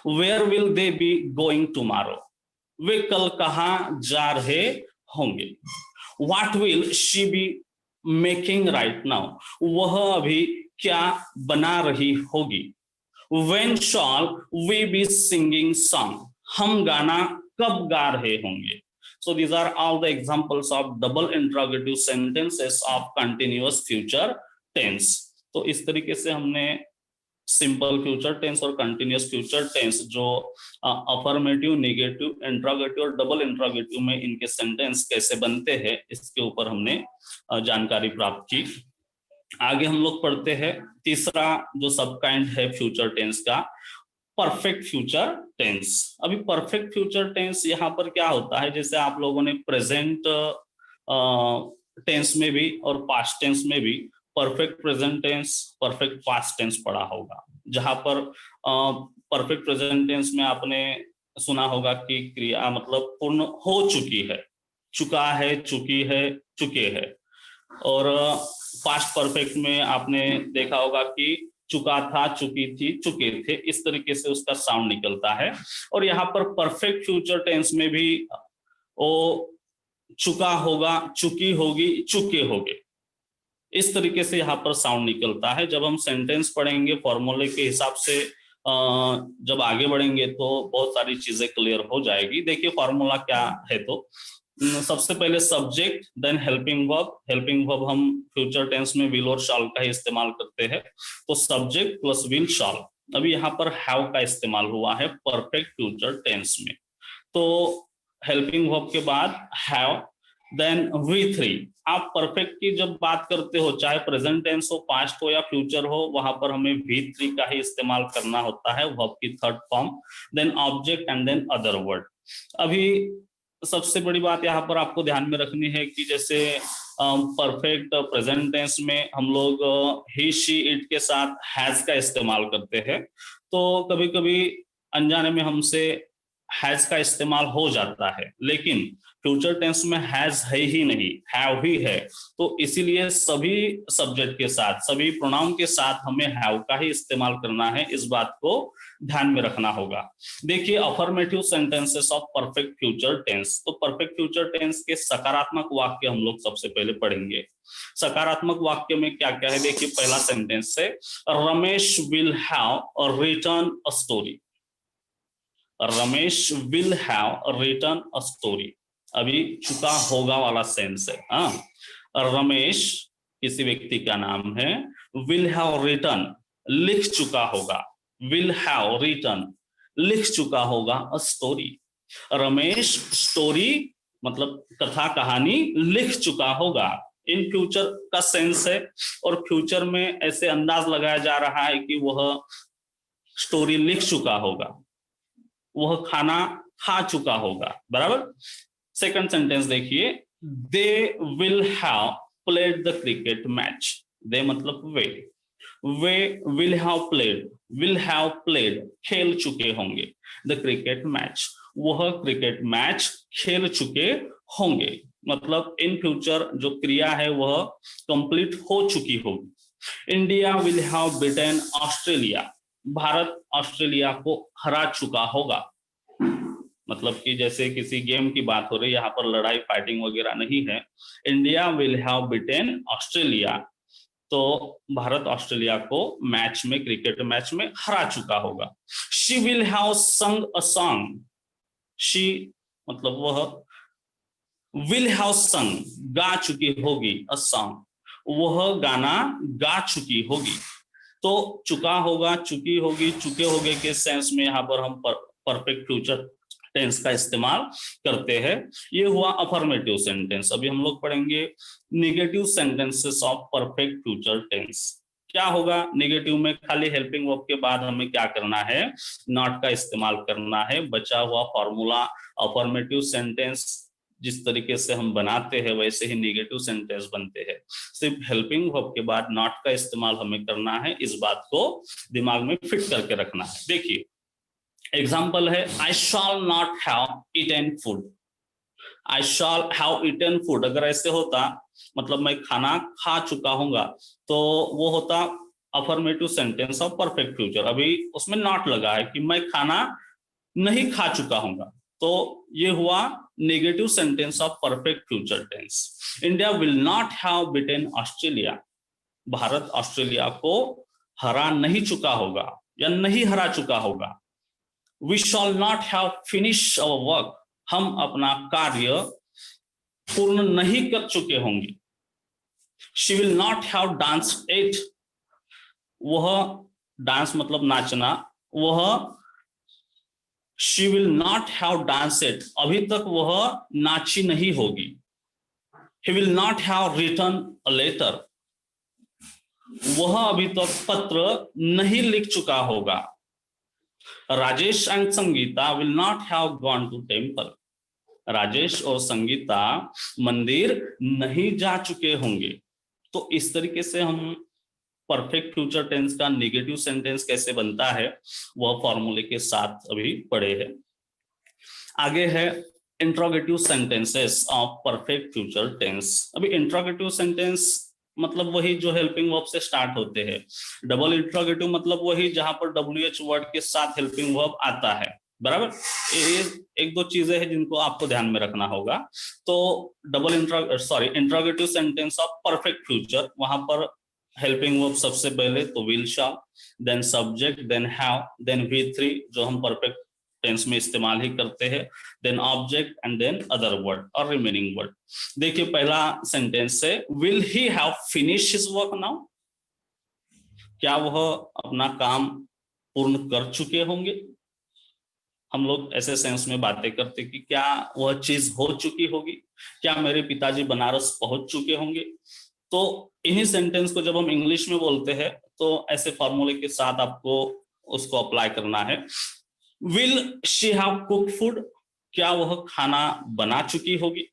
Where will they be going tomorrow, वे कल कहाँ जा रहे होंगे। What will she be making right now, वह अभी क्या बना रही होगी। When shall we be singing song, हम गाना कब गा रहे होंगे। So these are all the examples of double interrogative sentences of continuous future tense। तो इस तरीके से हमने सिंपल फ्यूचर टेंस और कंटिन्यूअस फ्यूचर टेंस जो अफर्मेटिव, नेगेटिव, इंट्रोगेटिव और डबल इंट्रोगेटिव में इनके सेंटेंस कैसे बनते हैं, इसके ऊपर हमने जानकारी प्राप्त की। आगे हम लोग पढ़ते हैं तीसरा जो सब काइंड है फ्यूचर टेंस का, परफेक्ट फ्यूचर टेंस। अभी परफेक्ट फ्यूचर टेंस यहाँ पर क्या होता है, जैसे आप लोगों ने प्रेजेंट टेंस में भी और पास्ट टेंस में भी perfect present tense, perfect past tense पढ़ा होगा। जहां पर परफेक्ट प्रेजेंट टेंस में आपने सुना होगा कि क्रिया मतलब पूर्ण हो चुकी है, चुका है, चुकी है, चुके है। और पास्ट परफेक्ट में आपने देखा होगा कि चुका था, चुकी थी, चुके थे, इस तरीके से उसका साउंड निकलता है। और यहाँ पर परफेक्ट फ्यूचर टेंस में भी वो चुका होगा, चुकी होगी, चुके होगे, इस तरीके से यहाँ पर साउंड निकलता है। जब हम सेंटेंस पढ़ेंगे फॉर्मूले के हिसाब से जब आगे बढ़ेंगे तो बहुत सारी चीजें क्लियर हो जाएगी। देखिए फॉर्मूला क्या है, तो सबसे पहले subject then helping verb. Helping verb हम फ्यूचर टेंस में विल और शॉल का ही इस्तेमाल करते हैं, तो सब्जेक्ट प्लस विल शॉल। अभी यहाँ पर हैव का इस्तेमाल हुआ है परफेक्ट फ्यूचर टेंस में, तो हेल्पिंग वर्ब के बाद हैव देन V3। आप परफेक्ट की जब बात करते हो, चाहे प्रेजेंट टेंस हो, पास्ट हो या फ्यूचर हो, वहां पर हमें V3 का ही इस्तेमाल करना होता है, वर्ब की third form, then object and then other word. अभी सबसे बड़ी बात यहाँ पर आपको ध्यान में रखनी है कि जैसे परफेक्ट प्रेजेंट टेंस में हम लोग ही, शी, इट के साथ हैज का इस्तेमाल करते हैं, तो कभी कभी अनजाने में हमसे हैज का इस्तेमाल हो जाता है, लेकिन फ्यूचर टेंस में हैज है ही नहीं, हैव ही है। तो इसीलिए सभी सब्जेक्ट के साथ, सभी प्रोनाउन के साथ हमें हैव का ही इस्तेमाल करना है, इस बात को ध्यान में रखना होगा। देखिए affirmative sentences of perfect future tense. तो परफेक्ट फ्यूचर टेंस के सकारात्मक वाक्य हम लोग सबसे पहले पढ़ेंगे। सकारात्मक वाक्य में क्या क्या है, देखिए पहला सेंटेंस है, Ramesh will have written a story. Ramesh will have written a story, अभी चुका होगा वाला सेंस है। रमेश किसी व्यक्ति का नाम है, विल हैव रिटन लिख चुका होगा, विल हैव रिटन लिख चुका होगा अ स्टोरी। रमेश स्टोरी मतलब कथा, कहानी लिख चुका होगा, इन फ्यूचर का सेंस है। और फ्यूचर में ऐसे अंदाज लगाया जा रहा है कि वह स्टोरी लिख चुका होगा, वह खाना खा चुका होगा, बराबर। सेकंड सेंटेंस देखिए, they will have played the cricket match. They मतलब वे विल हैव प्लेड खेल चुके होंगे, द क्रिकेट मैच, वह क्रिकेट मैच खेल चुके होंगे, मतलब इन फ्यूचर जो क्रिया है वह कंप्लीट हो चुकी होगी। India will have beaten Australia, Bharat Australia को हरा चुका होगा, मतलब कि जैसे किसी गेम की बात हो रही है, यहाँ पर लड़ाई फाइटिंग वगैरह नहीं है। India will have beaten Australia, तो भारत ऑस्ट्रेलिया को मैच में, क्रिकेट मैच में हरा चुका होगा। She will have sung a song, she मतलब वह, विल हैव संग गा चुकी होगी, अ सॉन्ग वह गाना गा चुकी होगी। तो चुका होगा, चुकी होगी, चुके होगे के सेंस में यहाँ पर हम परफेक्ट फ्यूचर टेंस का इस्तेमाल करते हैं। ये हुआ अफर्मेटिव सेंटेंस। अभी हम लोग पढ़ेंगे negative sentences of perfect future tense. क्या होगा नेगेटिव में? खाली हेल्पिंग वर्ब के बाद हमें क्या करना है? नॉट का इस्तेमाल करना है। बचा हुआ फॉर्मूला अफर्मेटिव सेंटेंस जिस तरीके से हम बनाते हैं वैसे ही नेगेटिव सेंटेंस बनते हैं। सिर्फ हेल्पिंग वर्ब के बाद नॉट का इस्तेमाल हमें करना है, इस बात को दिमाग में फिट करके रखना है। देखिए एग्जाम्पल है, I shall not have eaten food. I shall have eaten food अगर ऐसे होता, मतलब मैं खाना खा चुका हूंगा, तो वो होता affirmative sentence of perfect future. अभी उसमें नॉट लगा है कि मैं खाना नहीं खा चुका हूंगा, तो ये हुआ negative sentence of perfect future tense. India will not have beaten Australia, Bharat Australia को हरा नहीं चुका होगा या नहीं हरा चुका होगा। We shall not have finish our work, हम अपना कार्य पूर्ण नहीं कर चुके होंगे। She will not have danced it, वह डांस मतलब नाचना, वह she will not have danced, अभी तक वह नाची नहीं होगी। He will not have written a letter, वह अभी तक पत्र नहीं लिख चुका होगा। Rajesh and Sangeeta will not have gone to temple, Rajesh और संगीता मंदिर नहीं जा चुके होंगे। तो इस तरीके से हम परफेक्ट फ्यूचर टेंस का नेगेटिव सेंटेंस कैसे बनता है वह फॉर्मूले के साथ अभी पढ़े हैं। आगे है interrogative sentences of perfect future tense. अभी इंट्रोगेटिव सेंटेंस मतलब वही जो हेल्पिंग वर्ब से स्टार्ट होते हैं। डबल इंट्रोगेटिव मतलब वही जहां पर WH वर्ड के साथ हेल्पिंग वर्ब आता है, बराबर। ये एक दो चीजें हैं जिनको आपको ध्यान में रखना होगा। तो interrogative sentence of perfect future, वहां पर हेल्पिंग वर्ब सबसे पहले तो will, shall, then subject, then have, then V3 जो हम परफेक्ट टेंस में इस्तेमाल ही करते हैं, then object and then other word और रिमेनिंग वर्ड। देखिए पहला सेंटेंस है, will he have finish his work now, क्या वह अपना काम पूर्ण कर चुके होंगे। हम लोग ऐसे सेंस में बातें करते कि क्या वह चीज हो चुकी होगी, क्या मेरे पिताजी बनारस पहुंच चुके होंगे। तो इन्हीं सेंटेंस को जब हम इंग्लिश में बोलते हैं तो ऐसे फॉर्मूले के साथ आपको उसको अप्लाई करना है। Will she have cook food, क्या वह खाना बना चुकी होगी।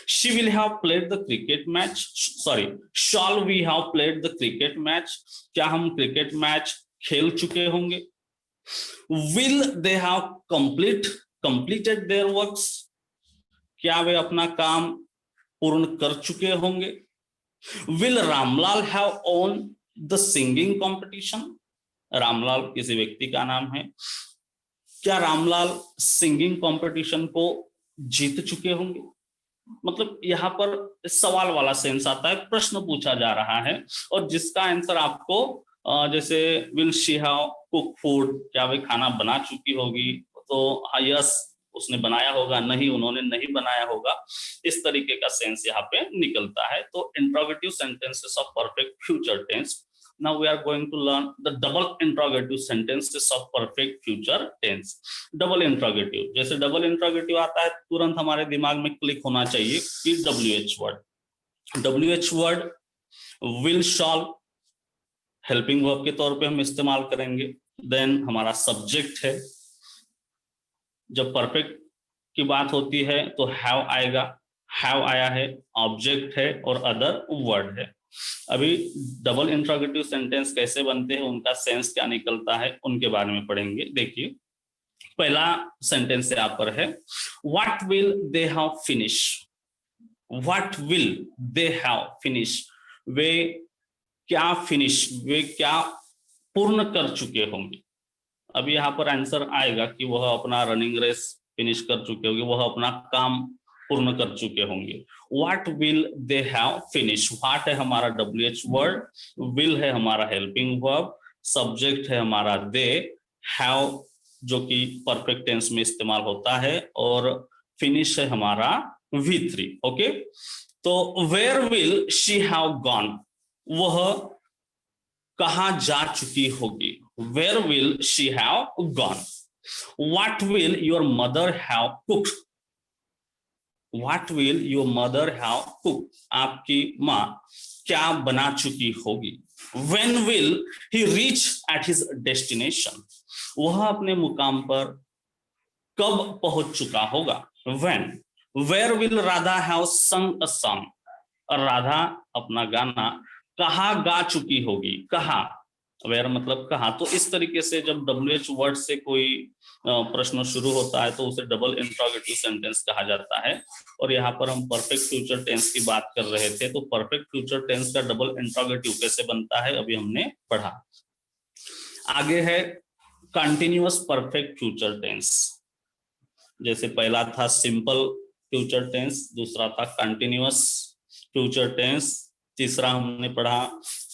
She will have played the cricket match, sorry shall we have played the cricket match, क्या हम क्रिकेट मैच खेल चुके होंगे। Will they have completed their works, क्या वे अपना काम पूर्ण कर चुके होंगे। Will Ramlal have won the singing competition, Ramlal किसी व्यक्ति का नाम है, क्या रामलाल सिंगिंग कंपटीशन को जीत चुके होंगे। मतलब यहाँ पर सवाल वाला सेंस आता है, प्रश्न पूछा जा रहा है और जिसका आंसर आपको जैसे will she have cook food, क्या वे खाना बना चुकी होगी, तो यस उसने बनाया होगा, नहीं उन्होंने नहीं बनाया होगा, इस तरीके का सेंस यहाँ पे निकलता है। तो interrogative sentences of perfect future tense. Now we are going to learn the double interrogative sentences of perfect future tense. Double interrogative, जैसे डबल इंट्रोगेटिव आता है तुरंत हमारे दिमाग में क्लिक होना चाहिए कि WH word. WH word will, shawl helping verb के तौर पे हम इस्तेमाल करेंगे। देन हमारा सब्जेक्ट है, जब परफेक्ट की बात होती है तो हैव आएगा, हैव आया है, ऑब्जेक्ट है और अदर वर्ड है। अभी डबल इंट्रोगेटिव सेंटेंस कैसे बनते हैं, उनका सेंस क्या निकलता है, उनके बारे में पढ़ेंगे। देखिए पहला सेंटेंस यहाँ पर है, what will they have finish, what will they have finish, वे क्या फिनिश, वे क्या पूर्ण कर चुके होंगे। अभी यहाँ पर आंसर आएगा कि वह अपना रनिंग रेस फिनिश कर चुके होंगे, वह अपना काम पूर्ण कर चुके होंगे। What will they have finish, what है हमारा WH वर्ड, विल है हमारा हेल्पिंग वर्ब, सब्जेक्ट है हमारा दे, हैव जो कि परफेक्ट टेंस में इस्तेमाल होता है, और फिनिश है हमारा V3। ओके, तो where will she have gone, वह कहां जा चुकी होगी, where will she have gone. What will your mother have cooked, what will your mother have cooked, आपकी माँ क्या बना चुकी होगी। When will he reach at his destination, वह अपने मुकाम पर कब पहुंच चुका होगा। When, where will Radha have sung a song, और राधा अपना गाना कहाँ गा चुकी होगी, कहाँ, वेयर मतलब कहाँ। तो इस तरीके से जब WH वर्ड से कोई प्रश्न शुरू होता है तो उसे डबल इंट्रोगेटिव सेंटेंस कहा जाता है। और यहाँ पर हम परफेक्ट फ्यूचर टेंस की बात कर रहे थे, तो परफेक्ट फ्यूचर टेंस का डबल इंट्रोगेटिव कैसे बनता है अभी हमने पढ़ा। आगे है कंटिन्यूअस परफेक्ट फ्यूचर टेंस। जैसे पहला था सिंपल फ्यूचर टेंस, दूसरा था कंटिन्यूअस फ्यूचर टेंस, तीसरा हमने पढ़ा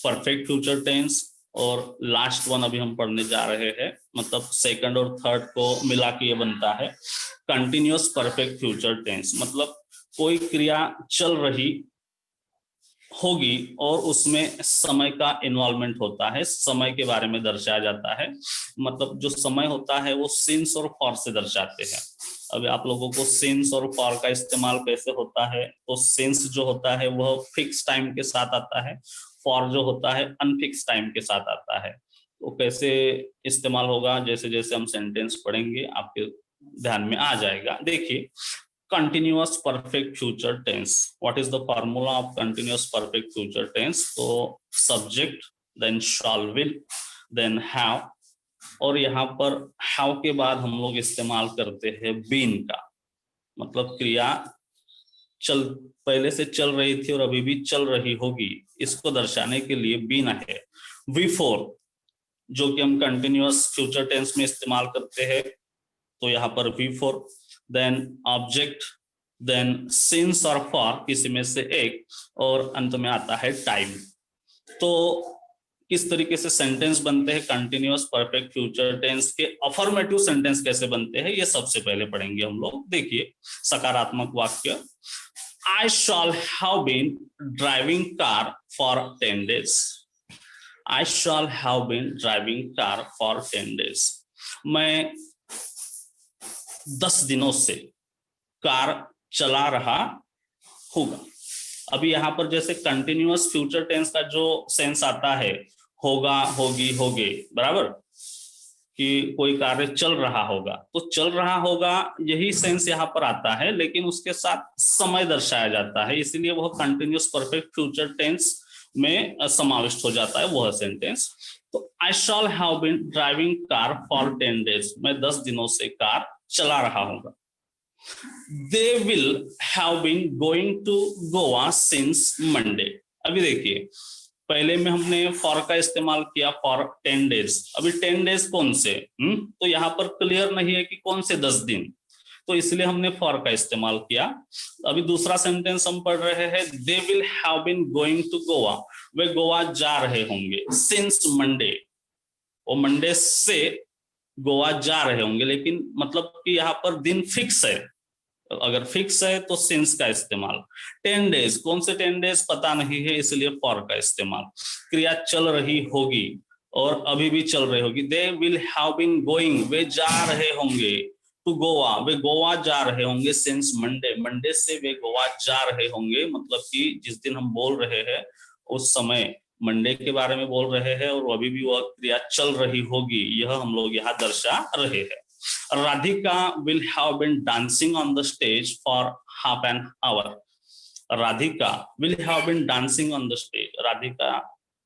परफेक्ट फ्यूचर टेंस, और लास्ट वन अभी हम पढ़ने जा रहे हैं, मतलब सेकंड और थर्ड को मिला के ये बनता है कंटिन्यूअस परफेक्ट फ्यूचर टेंस। मतलब कोई क्रिया चल रही होगी और उसमें समय का इन्वॉल्वमेंट होता है, समय के बारे में दर्शाया जाता है। मतलब जो समय होता है वो सिंस और फॉर से दर्शाते हैं। अभी आप लोगों को सिंस और फॉर का इस्तेमाल कैसे होता है, तो सिंस जो होता है वह फिक्स टाइम के साथ आता है, फॉर जो होता है अनफिक्स टाइम के साथ आता है। तो कैसे इस्तेमाल होगा, जैसे जैसे हम सेंटेंस पढ़ेंगे आपके ध्यान में आ जाएगा। देखिए continuous perfect future tense, what is the formula of continuous perfect future tense? तो subject, then shall, will, then have, और यहाँ पर have के बाद हम लोग इस्तेमाल करते हैं been का, मतलब क्रिया चल पहले से चल रही थी और अभी भी चल रही होगी, इसको दर्शाने के लिए been है। V4 जो कि हम कंटिन्यूअस फ्यूचर टेंस में इस्तेमाल करते हैं, तो यहाँ पर V4, then object, then since और फॉर किसी में से एक, और अंत में आता है टाइम। तो किस तरीके से सेंटेंस बनते हैं कंटिन्यूअस परफेक्ट फ्यूचर टेंस के, अफर्मेटिव सेंटेंस कैसे बनते हैं ये सबसे पहले पढ़ेंगे हम लोग। देखिए सकारात्मक वाक्य, I shall have been driving car for 10 days, I shall have been driving car for 10 days, मैं 10 दिनों से कार चला रहा होगा। अभी यहाँ पर जैसे कंटिन्यूअस फ्यूचर टेंस का जो सेंस आता है, होगा, होगी, होगे, बराबर, कि कोई कार्य चल रहा होगा, तो चल रहा होगा यही सेंस यहाँ पर आता है, लेकिन उसके साथ समय दर्शाया जाता है, इसलिए वह कंटिन्यूअस परफेक्ट फ्यूचर टेंस में समाविष्ट हो जाता है वह सेंटेंस। तो I shall have been driving car for 10 days, मैं 10 दिनों से कार चला रहा हूँ। They will have been going to Goa since Monday। अभी देखिए पहले में हमने फॉर का इस्तेमाल किया फॉर 10 days, अभी 10 days कौन से, तो यहाँ पर क्लियर नहीं है कि कौन से 10 दिन, तो इसलिए हमने फॉर का इस्तेमाल किया। अभी दूसरा सेंटेंस हम पढ़ रहे हैं, they will have been going to Goa, वे गोवा जा रहे होंगे, since Monday, वो मंडे से गोवा जा रहे होंगे, लेकिन मतलब कि यहाँ पर दिन फिक्स है, अगर फिक्स है तो सिंस का इस्तेमाल। 10 days, कौन से 10 days पता नहीं है, इसलिए फॉर का इस्तेमाल। क्रिया चल रही होगी और अभी भी चल रही होगी, they will have been going, वे जा रहे होंगे, टू गोवा, वे गोवा जा रहे होंगे, सिंस मंडे, मंडे से वे गोवा जा रहे होंगे, मतलब कि जिस दिन हम बोल रहे हैं उस समय मंडे के बारे में बोल रहे हैं और अभी भी वह क्रिया चल रही होगी, यह हम लोग यहाँ दर्शा रहे हैं। Radhika will have been dancing on the stage for half an hour. Radhika will have been dancing on the stage. Radhika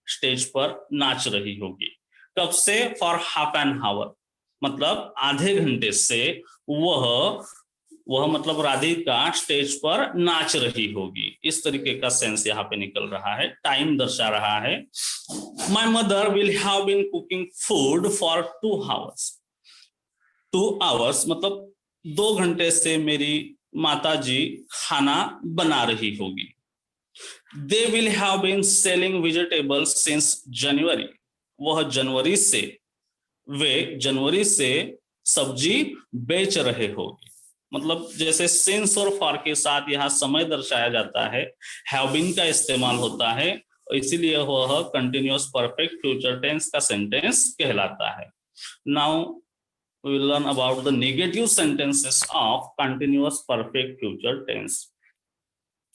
stage पर नाच रही होगी, कब से, for half an hour, मतलब आधे घंटे से वह मतलब राधिका स्टेज पर नाच रही होगी, इस तरीके का सेंस यहाँ पे निकल रहा है, टाइम दर्शा रहा है। My mother will have been cooking food for 2 hours. 2 hours मतलब 2 घंटे से मेरी माताजी खाना बना रही होगी। They will have been selling vegetables since January, वह जनवरी से सब्जी बेच रहे होगी। मतलब जैसे सिंस और फॉर के साथ यहाँ समय दर्शाया जाता है, हैव बीन का इस्तेमाल होता है, इसीलिए वह कंटिन्यूअस परफेक्ट फ्यूचर टेंस का सेंटेंस कहलाता है। Now we will learn about the negative sentences of continuous perfect future tense।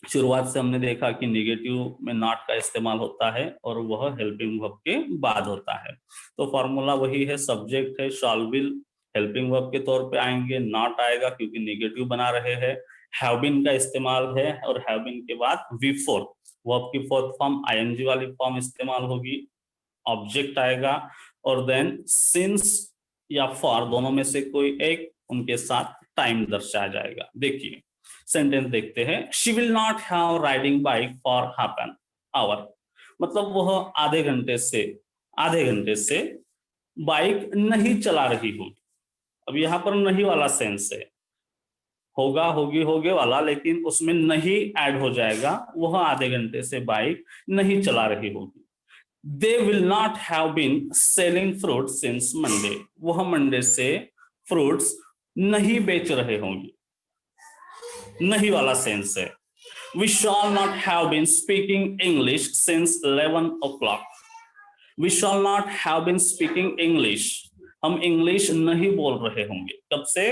शुरुआत से हमने देखा कि नेगेटिव में नॉट का इस्तेमाल होता है और वह हेल्पिंग वर्ब के बाद होता है। तो फॉर्मूला वही है, सब्जेक्ट है शॉल विल, हेल्पिंग वर्ब के तौर पे आएंगे, नॉट आएगा क्योंकि नेगेटिव बना रहे हैं, हैव बीन का इस्तेमाल है और हैव बीन के बाद वी फोर, वर्ब की फोर्थ फॉर्म आईएनजी वाली फॉर्म इस्तेमाल होगी, ऑब्जेक्ट आएगा और देन सिंस या फॉर दोनों में से कोई एक, उनके साथ टाइम दर्शाया जाएगा। देखिए सेंटेंस देखते हैं, she will not have riding bike for half an hour, मतलब वह आधे घंटे से बाइक नहीं चला रही होगी। अब यहाँ पर नहीं वाला सेंस है, होगा होगी होगे वाला, लेकिन उसमें नहीं ऐड हो जाएगा, वह आधे घंटे से बाइक नहीं चला रही होगी। They will not have been selling fruits since Monday, वह मंडे से फ्रूट्स नहीं बेच रहे होंगे, नहीं वाला सेंस है। We shall not have been speaking English since 11 o'clock, we shall not have been speaking English, हम इंग्लिश नहीं बोल रहे होंगे, कब से,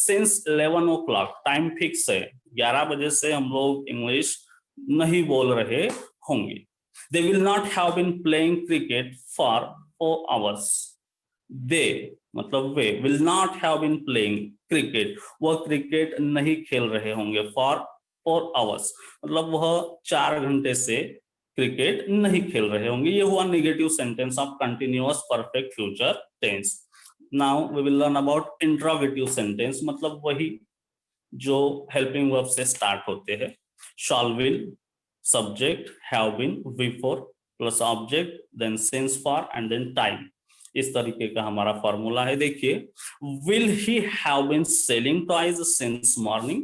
since 11 o'clock, टाइम फिक्स है, 11 बजे से हम लोग इंग्लिश नहीं बोल रहे होंगे। They will not have been playing cricket for 4 hours, they मतलब वे will not have been playing cricket, वह क्रिकेट नहीं खेल रहे होंगे, for 4 hours मतलब वह 4 घंटे से क्रिकेट नहीं खेल रहे होंगे। ये हुआ negative sentence of continuous perfect future tense. Now we will learn about interrogative sentence, मतलब वही जो हेल्पिंग वर्ब से स्टार्ट होते हैं, shall will, subject, have been, before plus object, then since, for and then time, इस तरीके का हमारा फॉर्मूला है। देखिए will he have been selling toys since morning,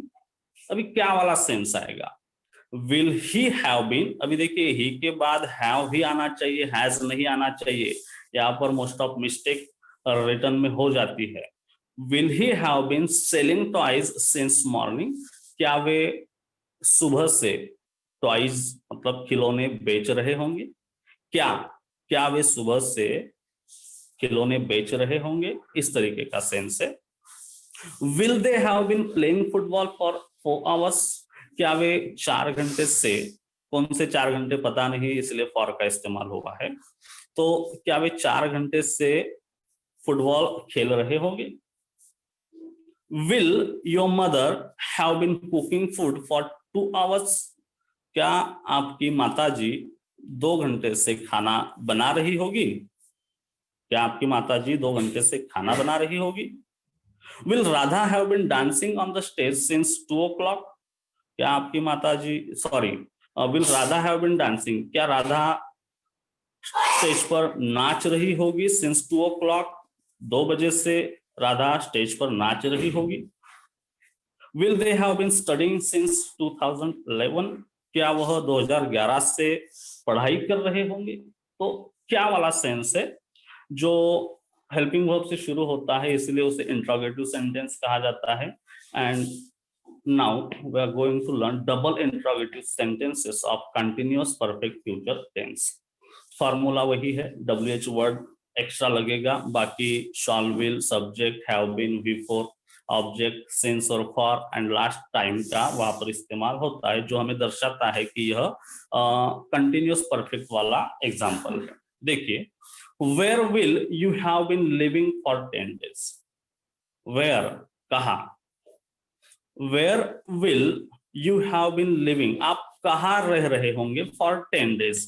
अभी क्या वाला सेंस आएगा, will he have been, अभी देखिए he के बाद have ही आना चाहिए, has नहीं आना चाहिए, यहाँ पर मोस्ट ऑफ मिस्टेक रिटर्न में हो जाती है। will he have been selling toys since morning, क्या वे सुबह से टॉयज मतलब खिलौने बेच रहे होंगे, क्या वे सुबह से खिलौने बेच रहे होंगे, इस तरीके का सेंस है। Will they have been playing football for 4 hours, क्या वे 4 घंटे से, कौन से 4 घंटे पता नहीं इसलिए फॉर का इस्तेमाल हुआ है, तो क्या वे 4 घंटे से फुटबॉल खेल रहे होंगे। Will your mother have been cooking food for 2 hours, क्या आपकी माताजी 2 घंटे से खाना बना रही होगी, क्या आपकी माताजी 2 घंटे से खाना बना रही होगी। Will Radha have been dancing on the stage since 2 o'clock, क्या आपकी माताजी will Radha have been dancing, क्या राधा स्टेज पर नाच रही होगी, सिंस 2 o'clock, 2 बजे से राधा स्टेज पर नाच रही होगी। Will they have been studying since 2011, क्या वह 2011 से पढ़ाई कर रहे होंगे। तो क्या वाला सेंस है जो हेल्पिंग वर्ब से शुरू होता है, इसलिए उसे इंट्रोगेटिव सेंटेंस कहा जाता है। And now we are going to learn double interrogative sentences of continuous perfect future tense. Formula वही है, WH वर्ड एक्स्ट्रा लगेगा, बाकी shall will, subject, have been, before, object, since और फॉर एंड लास्ट टाइम का वहां पर इस्तेमाल होता है, जो हमें दर्शाता है कि यह कंटिन्यूअस परफेक्ट वाला एग्जांपल है। देखिए where will you have been living for 10 days, where कहाँ, where will you have been living आप कहाँ रह रहे होंगे, फॉर 10 days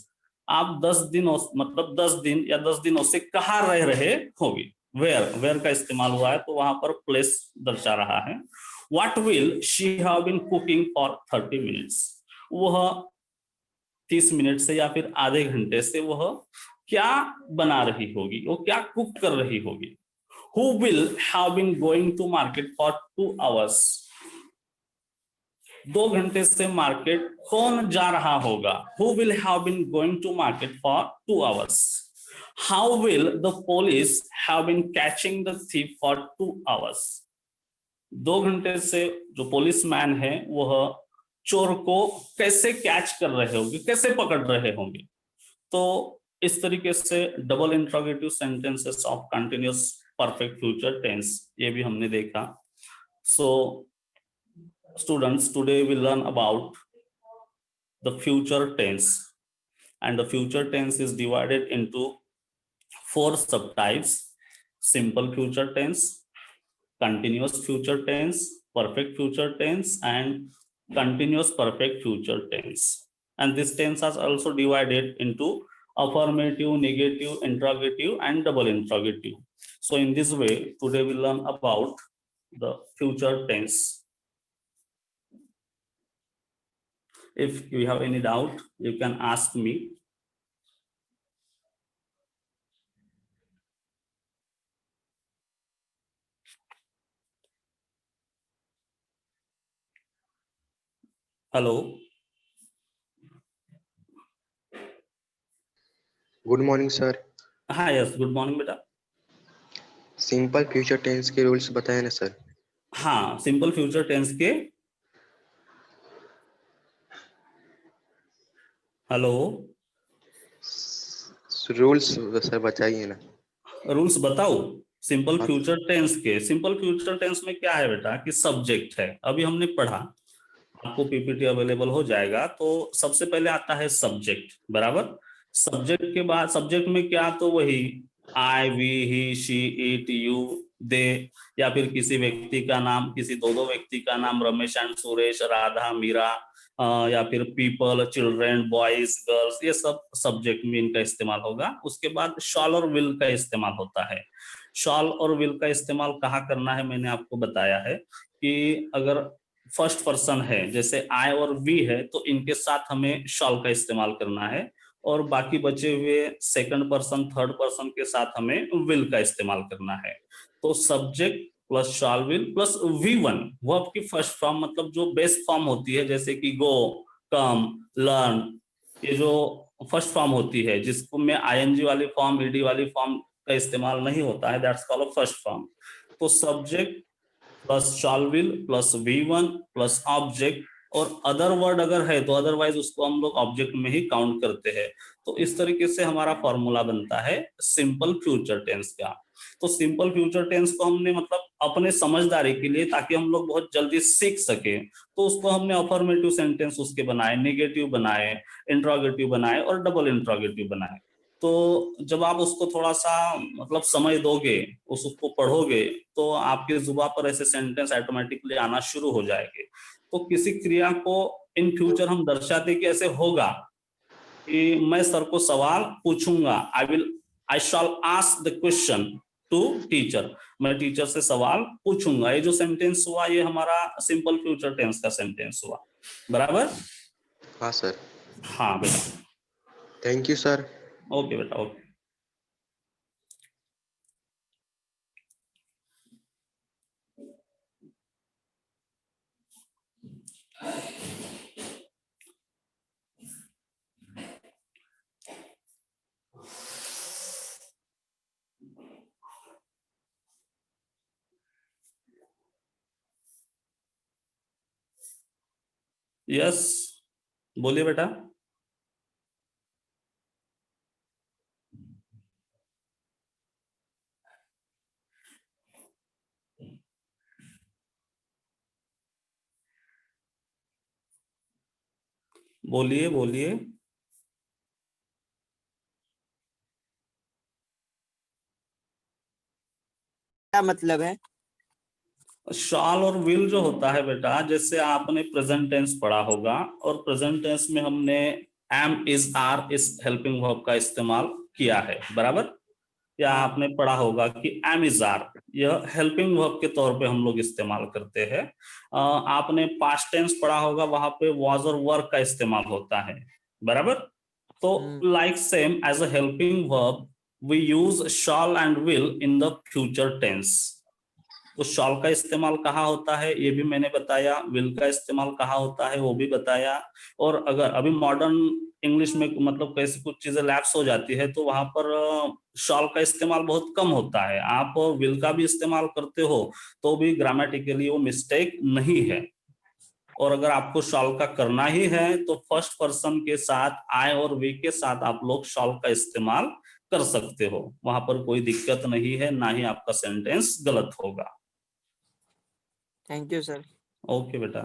आप 10 दिनों मतलब 10 दिन या 10 दिनों से कहाँ रह रहे होंगे। वेयर का इस्तेमाल हुआ है तो वहां पर प्लेस दर्शा रहा है। What will she have been cooking for 30 minutes, वह 30 मिनट से या फिर आधे घंटे से वह क्या बना रही होगी, वो क्या कुक कर रही होगी। Who will have been going to market for 2 hours, 2 घंटे से मार्केट कौन जा रहा होगा? Who will have been going to market for 2 hours? How will the police have been catching the thief for 2 hours? 2 घंटे से जो पुलिसमैन है वह चोर को कैसे कैच कर रहे होंगे, कैसे पकड़ रहे होंगे? तो इस तरीके से double interrogative sentences of continuous perfect future tense ये भी हमने देखा. So students, today we learn about the future tense, and the future tense is divided into 4 subtypes: simple future tense, continuous future tense, perfect future tense, and continuous perfect future tense. And this tense is also divided into affirmative, negative, interrogative, and double interrogative. So in this way, today we learn about the future tense. If you have any doubt, you can ask me. Hello. Good morning sir. हाँ yes, good morning बेटा. Simple future tense के rules बताए ना sir. हाँ, simple future tense के. Hello, rules sir बताइए ना. Rules बताओ सिंपल हाँ. फ्यूचर टेंस के. सिंपल फ्यूचर टेंस में क्या है बेटा कि सब्जेक्ट है, अभी हमने पढ़ा, आपको पीपीटी अवेलेबल हो जाएगा. तो सबसे पहले आता है सब्जेक्ट, बराबर. सब्जेक्ट के बाद सब्जेक्ट में क्या, तो वही I, we, he, she, it, you, they, या फिर किसी व्यक्ति का नाम, किसी दो व्यक्ति का नाम, रमेश एंड सुरेश, राधा, मीरा, या फिर पीपल, चिल्ड्रेन, बॉयज, गर्ल्स, ये सब सब्जेक्ट में इनका इस्तेमाल होगा. उसके बाद शॉल और विल का इस्तेमाल होता है. शॉल और विल का इस्तेमाल कहाँ करना है मैंने आपको बताया है कि अगर फर्स्ट पर्सन है, जैसे आई और वी है, तो इनके साथ हमें शॉल का इस्तेमाल करना है, और बाकी बचे हुए सेकंड पर्सन, थर्ड पर्सन के साथ हमें विल का इस्तेमाल करना है. तो subject plus shawl will plus V1 वो आपकी फर्स्ट फॉर्म, मतलब जो बेस्ट फॉर्म होती है, जैसे कि गो, कम, लर्न, ये जो फर्स्ट फॉर्म होती है जिसको में ING वाली फॉर्म, ED वाली फॉर्म का इस्तेमाल नहीं होता है, दैट्स कॉल्ड फर्स्ट फॉर्म. तो subject plus shawl will plus V1 plus object, और अदर वर्ड अगर है तो अदरवाइज उसको हम लोग ऑब्जेक्ट में ही काउंट करते हैं. तो इस तरीके से हमारा फॉर्मूला बनता है सिंपल फ्यूचर टेंस का. तो सिंपल फ्यूचर टेंस को हमने मतलब अपने समझदारी के लिए, ताकि हम लोग बहुत जल्दी सीख सके, तो उसको हमने अफर्मेटिव सेंटेंस उसके बनाए, नेगेटिव बनाए, इंट्रोगेटिव बनाए और डबल इंट्रोगेटिव बनाए. तो जब आप उसको थोड़ा सा मतलब समय दोगे, उसको पढ़ोगे, तो आपके जुबान पर ऐसे सेंटेंस ऑटोमेटिकली आना शुरू हो जाएंगे. तो किसी क्रिया को इन फ्यूचर हम दर्शाते कि ऐसे होगा कि मैं सर को सवाल पूछूंगा, I shall ask the question to teacher, मैं टीचर से सवाल पूछूंगा. ये जो सेंटेंस हुआ ये हमारा सिंपल फ्यूचर टेंस का सेंटेंस हुआ, बराबर. हाँ सर. हाँ बेटा. Thank you sir. ओके बेटा, ओके. यस, बोलिए बेटा. बोलिए बोलिए. क्या मतलब है? शॉल और विल जो होता है बेटा, जैसे आपने प्रेजेंट टेंस पढ़ा होगा, और प्रेजेंट टेंस में हमने एम, इज, आर इस हेल्पिंग वर्ब का इस्तेमाल किया है, बराबर. या आपने पढ़ा होगा कि एम इज आर, यह हेल्पिंग वर्ब के तौर पे हम लोग इस्तेमाल करते हैं. आपने पास्ट टेंस पढ़ा होगा, वहां पे वाज और वर्क का इस्तेमाल होता है, बराबर. तो like same as a helping verb we use shall and will in the future tense. तो शॉल का इस्तेमाल कहाँ होता है ये भी मैंने बताया, विल का इस्तेमाल कहाँ होता है वो भी बताया। और अगर अभी मॉडर्न इंग्लिश में मतलब कैसे कुछ चीजें लैप्स हो जाती है तो वहां पर शॉल का इस्तेमाल बहुत कम होता है। आप विल का भी इस्तेमाल करते हो तो भी ग्रामेटिकली वो मिस्टेक नहीं है। और अगर आपको शॉल का करना ही है तो फर्स्ट पर्सन के साथ आई और वी के साथ आप लोग शॉल का इस्तेमाल कर सकते हो, वहां पर कोई दिक्कत नहीं है, ना ही आपका सेंटेंस गलत होगा। Thank you sir. ओके बेटा।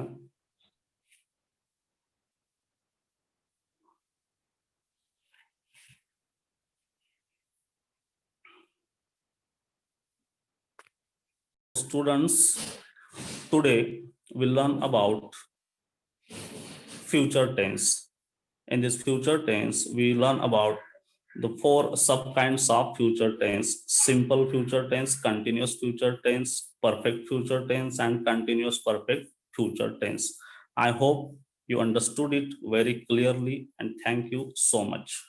Students, today we learn about future tense. In this future tense, we learn about the four sub kinds of future tense: simple future tense, continuous future tense, perfect future tense, and continuous perfect future tense. I hope you understood it very clearly, and thank you so much.